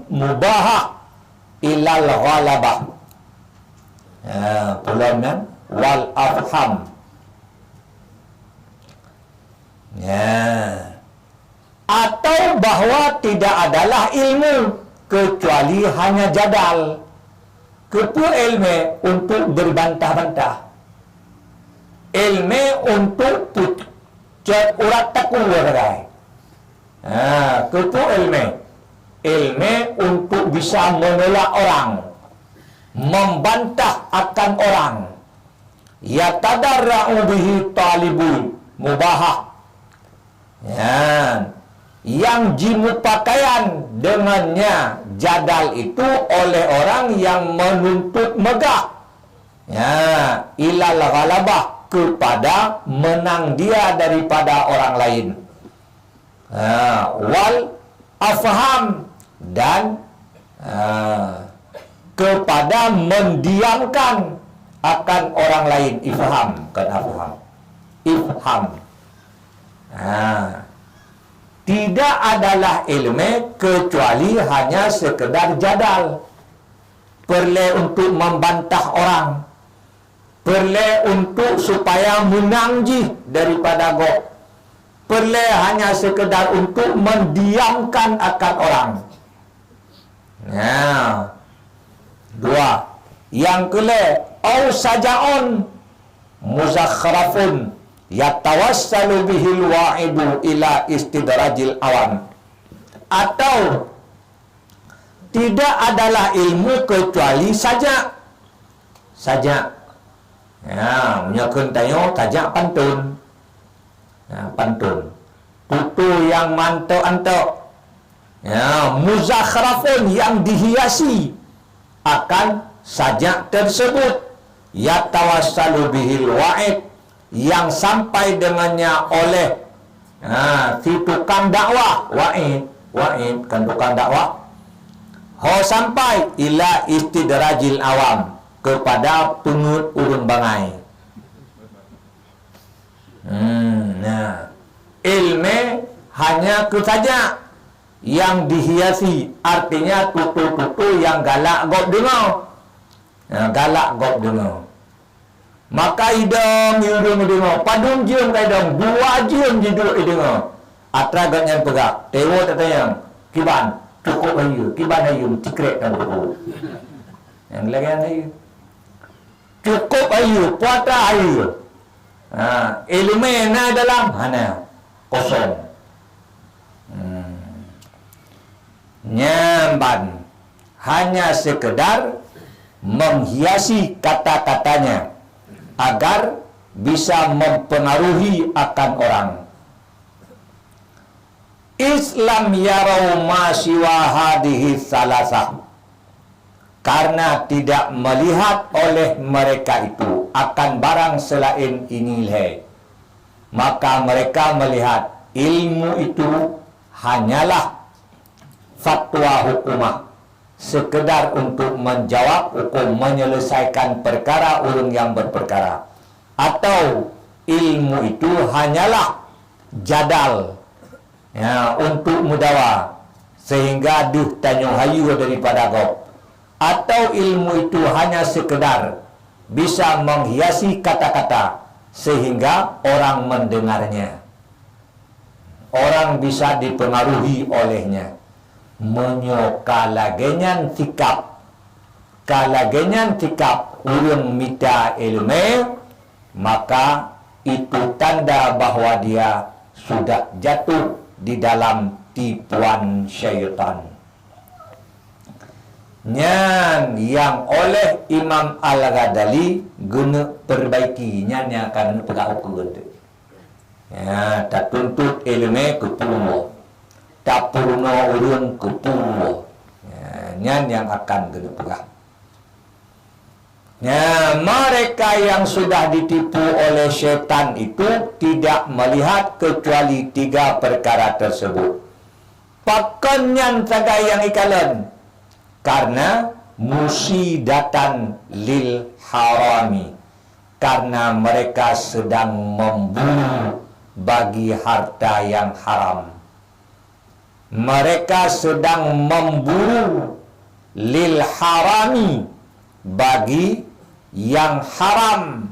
mubahah ilal ghalabah. Pulangan wal afham. Atau bahwa tidak adalah ilmu kecuali hanya jadal. Kepu ilmu untuk berbantah-bantah. Ilmu untuk pucat urat takul warai. Kepu ilmu untuk bisa menolak orang, membantah akan orang. Ya tadarra'u bihi talibul mubahah. Yang dimupakaian dengannya jadal itu oleh orang yang menuntut megah, ilal ghalabah, kepada menang dia daripada orang lain, wal afham, dan kepada mendiamkan akan orang lain. Ifham, bukan afham. Ifham. Tidak adalah ilmu kecuali hanya sekedar jadal. Perlu untuk membantah orang, perlu untuk supaya menang daripada gok, perlu hanya sekedar untuk mendiamkan akan orang. Dua. Yang kedua, au sajaon muzakharafun yatawassalu bihil wa'idu ila istidrajil awam. Atau tidak adalah ilmu kecuali sajak. Menyokong tayo tajak pantun. Pantun tutu yang mantok-antok, muzakharafun, yang dihiasi akan sajak tersebut, yatawassalu bihil wa'id, yang sampai dengannya oleh si tukang dakwah. Wa'id kan tukang dakwah. Sampai ila istidrajil awam, kepada pengut urun bangai. Ilmu hanya saja yang dihiasi, artinya tutu-tutu yang galak gop dengar. Maka idong dengar, padung jium kaidong, dua jium jiduk dengar. Atra ganyan pegak, tewo tatayang, kiban, cukup ayu, kiban ayu, cikrek kan buku. Yang lagi ayu. Cukup ayu, puata ayu. Ilmu na dalam hana kosong. Nyamban hanya sekedar menghiasi kata-katanya agar bisa mempengaruhi akan orang. Islam yarau ma siwa hadhihi salasah, karena tidak melihat oleh mereka itu akan barang selain inilah, maka mereka melihat ilmu itu hanyalah fatwa hukumah, sekedar untuk menjawab hukum, menyelesaikan perkara urang yang berperkara. Atau ilmu itu hanyalah jadal, untuk mudawa, sehingga duh tanyo hayu daripada gop. Atau ilmu itu hanya sekedar bisa menghiasi kata-kata sehingga orang mendengarnya, orang bisa dipengaruhi olehnya. Kalagenyan tikap urang mita ilmu, maka itu tanda bahwa dia sudah jatuh di dalam tipuan syaitan. Yang oleh Imam Al-Ghazali guna perbaiki, yang akan pegak hukum gede. Tak tuntut ilmu kepunuh, tak purno urun kepunuh. Yang akan guna pegak. Mereka yang sudah ditipu oleh syaitan itu tidak melihat kecuali 3 perkara tersebut. Pakanyan saga yang ikalan, karena musidatan lil harami, karena mereka sedang memburu bagi harta yang haram. mereka sedang memburu lil harami, bagi yang haram.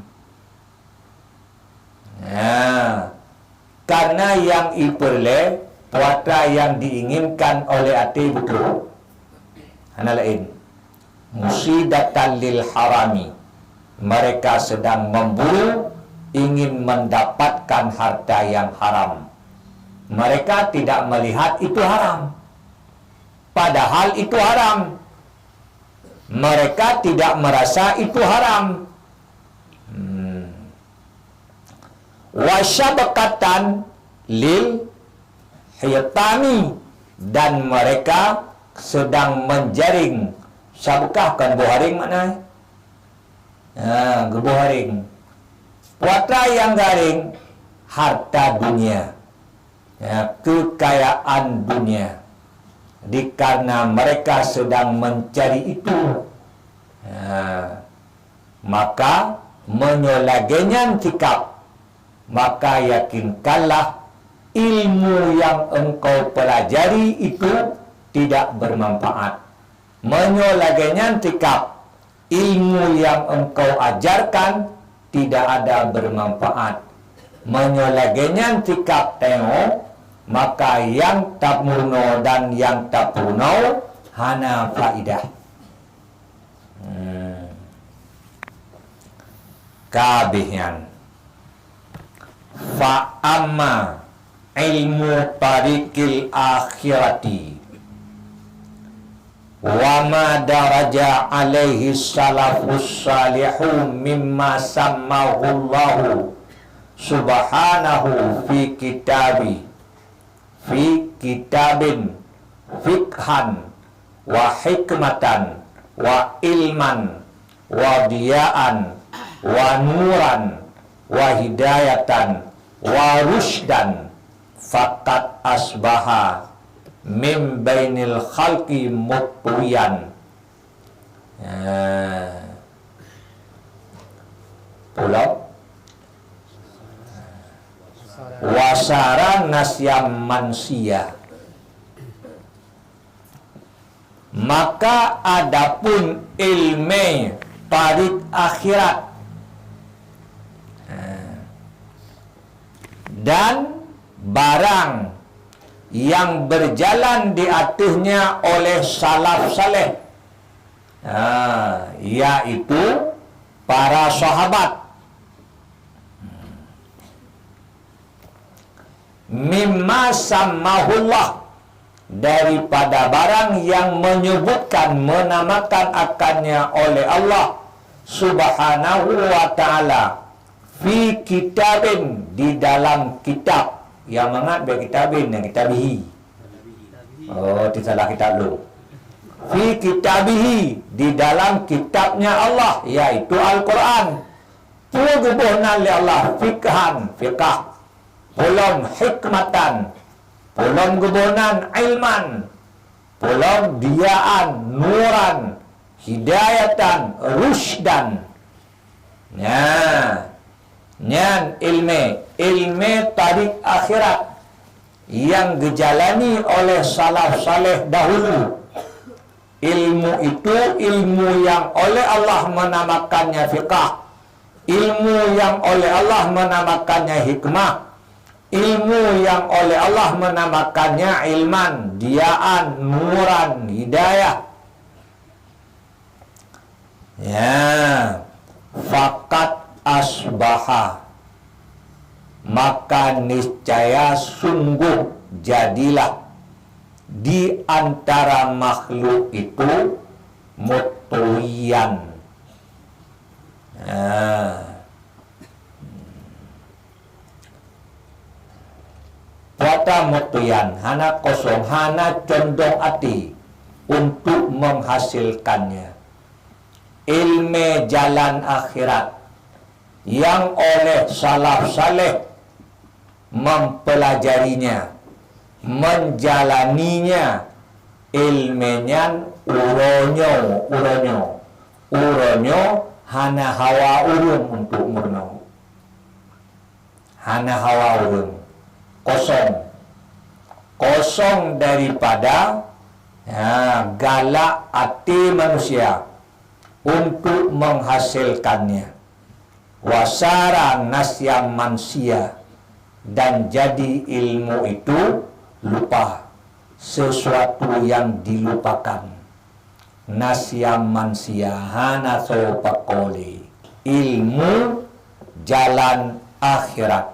Karena yang iperle puatra yang diinginkan oleh ati betul. Hana lain. Musidatan lil harami. Mereka sedang memburu, ingin mendapatkan harta yang haram. Mereka tidak melihat itu haram, padahal itu haram. Mereka tidak merasa itu haram. Wasyabakatan lil hiyatami, dan mereka sedang menjaring. Syabakah kan boharing maknanya? Geboharing. Puatra yang garing harta dunia, kekayaan dunia. Karena mereka sedang mencari itu, maka menyolagenyan tikap, maka yakinkanlah ilmu yang engkau pelajari itu tidak bermanfaat. Menyolagenyan tikap, ilmu yang engkau ajarkan tidak ada bermanfaat. Menyolagenyan tikap tengok, maka yang tak murno dan yang tak purno hana faidah. Kabihyan fa'amma ilmu tariqil akhirati wa ma daraja alaihi salafus salihun mimma sammahullahu subhanahu fi kitabin fikhan wa hikmatan wa ilman wa diyaan wa nuran wa hidayatan wa rusdan faqat asbaha min bainil khalqi mutwiyan. Pulau wasaran nasyam mansia. Maka adapun ilmu tarik akhirat dan barang yang berjalan di atasnya oleh salaf saleh, yaitu para sahabat, mimma sammahullah, daripada barang yang menyebutkan, menamakan akannya oleh Allah subhanahu wa ta'ala, fi kitabin, di dalam kitab. Yang mengat kitabin, yang kitabihi. Oh, salah kitab lu. Fi kitabihi, di dalam kitabnya Allah, yaitu Al-Quran. Pugubuhnan li Allah, fikhan, fikah. Pulong hikmatan, pulong gubonan ilman, pulong diyaan, nuran, hidayatan, rusdan. Nyan ilme tarik akhirat yang dijalani oleh salaf saleh dahulu. Ilmu itu ilmu yang oleh Allah menamakannya fiqah, ilmu yang oleh Allah menamakannya hikmah, ilmu yang oleh Allah menamakannya ilman, diyaan, nuran, hidayah. Fakat asbaha, maka niscaya sungguh jadilah di antara makhluk itu mutwiyan. Kata mutwiyan, hana kosong, hana condong hati untuk menghasilkannya. Ilmu jalan akhirat yang oleh salaf saleh mempelajarinya, menjalaninya, ilmenyan uronyo hana hawa urun untuk murno, hana hawa urun kosong. kosong daripada galak hati manusia untuk menghasilkannya. Wasara nasya mansia, dan jadi ilmu itu lupa, sesuatu yang dilupakan. Nasya mansia hanaso pakoli, ilmu jalan akhirat.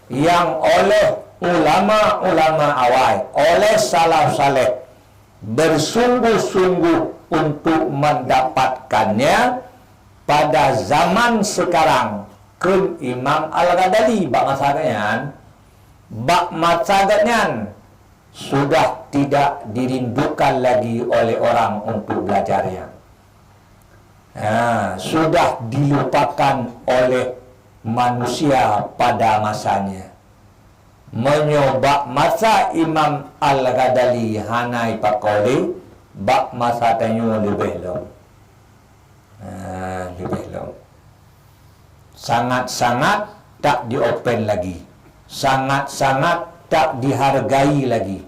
Yang oleh ulama-ulama awal, oleh salaf saleh bersungguh-sungguh untuk mendapatkannya pada zaman sekarang. Kun Imam Al-Ghazali bak masagatnya sudah tidak dirindukan lagi oleh orang untuk belajarnya. Sudah dilupakan oleh manusia pada masanya. Menyobak masa Imam Al-Ghazali hanai pakoli, bak masa tanyo lebih long. Lebih long. Sangat-sangat tak diopen lagi. Sangat-sangat tak dihargai lagi.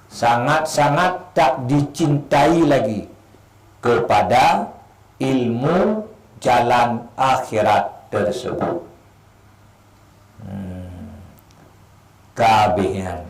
Sangat-sangat tak dicintai lagi kepada ilmu jalan akhirat tersebut. Kabihan